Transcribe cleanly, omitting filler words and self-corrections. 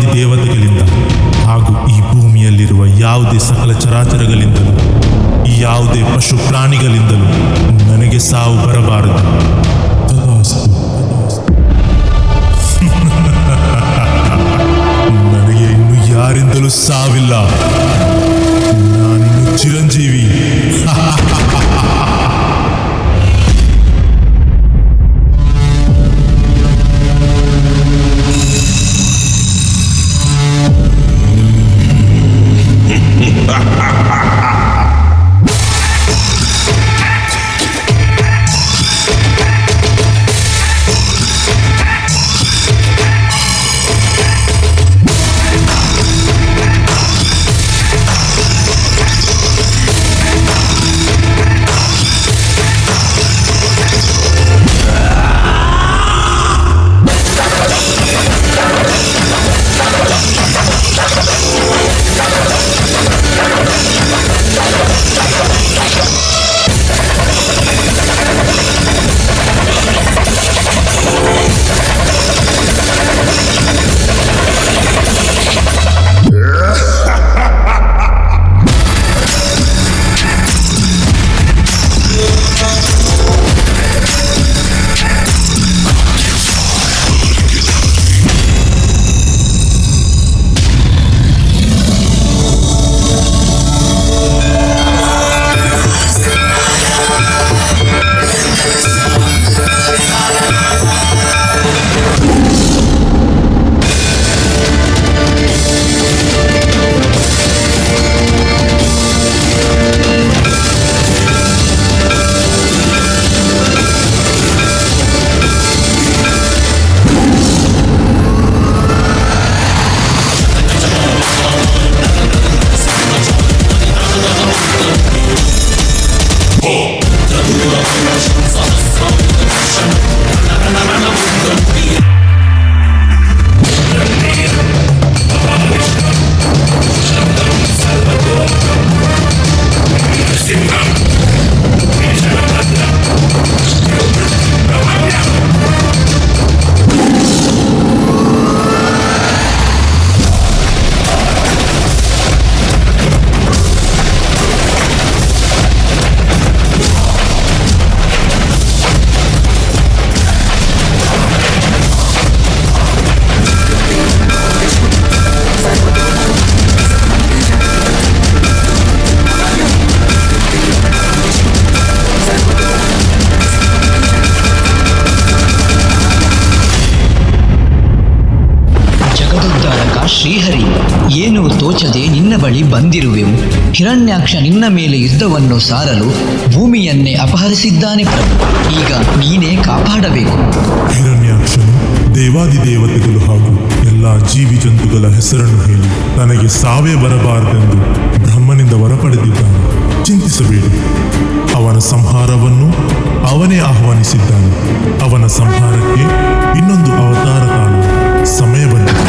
ದೇವಾದಿ ದೇವತೆಗಳಿಂದ ಹಾಗೂ ಈ ಭೂಮಿಯಲ್ಲಿರುವ ಯಾವುದೇ ಸಕಲ ಚರಾಚರಗಳಿಂದಲೂ ಈ ಯಾವುದೇ ಪಶು ಪ್ರಾಣಿಗಳಿಂದಲೂ ನನಗೆ ಸಾವು ಬರಬಾರದು. ತಥಾಸ್ತು. ನನಗೆ ಇನ್ನು ಯಾರಿಂದಲೂ ಸಾವಿಲ್ಲ. ನಾನಿನ್ನು ಚಿರಂಜೀವಿ. ಶ್ರೀಹರಿ, ಏನೂ ತೋಚದೆ ನಿನ್ನ ಬಳಿ ಬಂದಿರುವೆವು. ಹಿರಣ್ಯಾಕ್ಷ ನಿನ್ನ ಮೇಲೆ ಯುದ್ಧವನ್ನು ಸಾರಲು ಭೂಮಿಯನ್ನೇ ಅಪಹರಿಸಿದ್ದಾನೆ ಪ್ರಭು. ಈಗ ನೀನೇ ಕಾಪಾಡಬೇಕು. ಹಿರಣ್ಯಾಕ್ಷನು ದೇವಾದಿ ದೇವತೆಗಳು ಹಾಗೂ ಎಲ್ಲ ಜೀವಿ ಜಂತುಗಳ ಹೆಸರನ್ನು ಹೇಳಿ ತನಗೆ ಸಾವೇ ಬರಬಾರದೆಂದು ಬ್ರಹ್ಮನಿಂದ ವರ ಪಡೆದಿದ್ದಾನೆ. ಚಿಂತಿಸಬೇಡಿ, ಅವನ ಸಂಹಾರವನ್ನು ಅವನೇ ಆಹ್ವಾನಿಸಿದ್ದಾನೆ. ಅವನ ಸಂಹಾರಕ್ಕೆ ಇನ್ನೊಂದು ಅವತಾರ ಕಾಲ ಸಮಯ ಬಂದಿದೆ.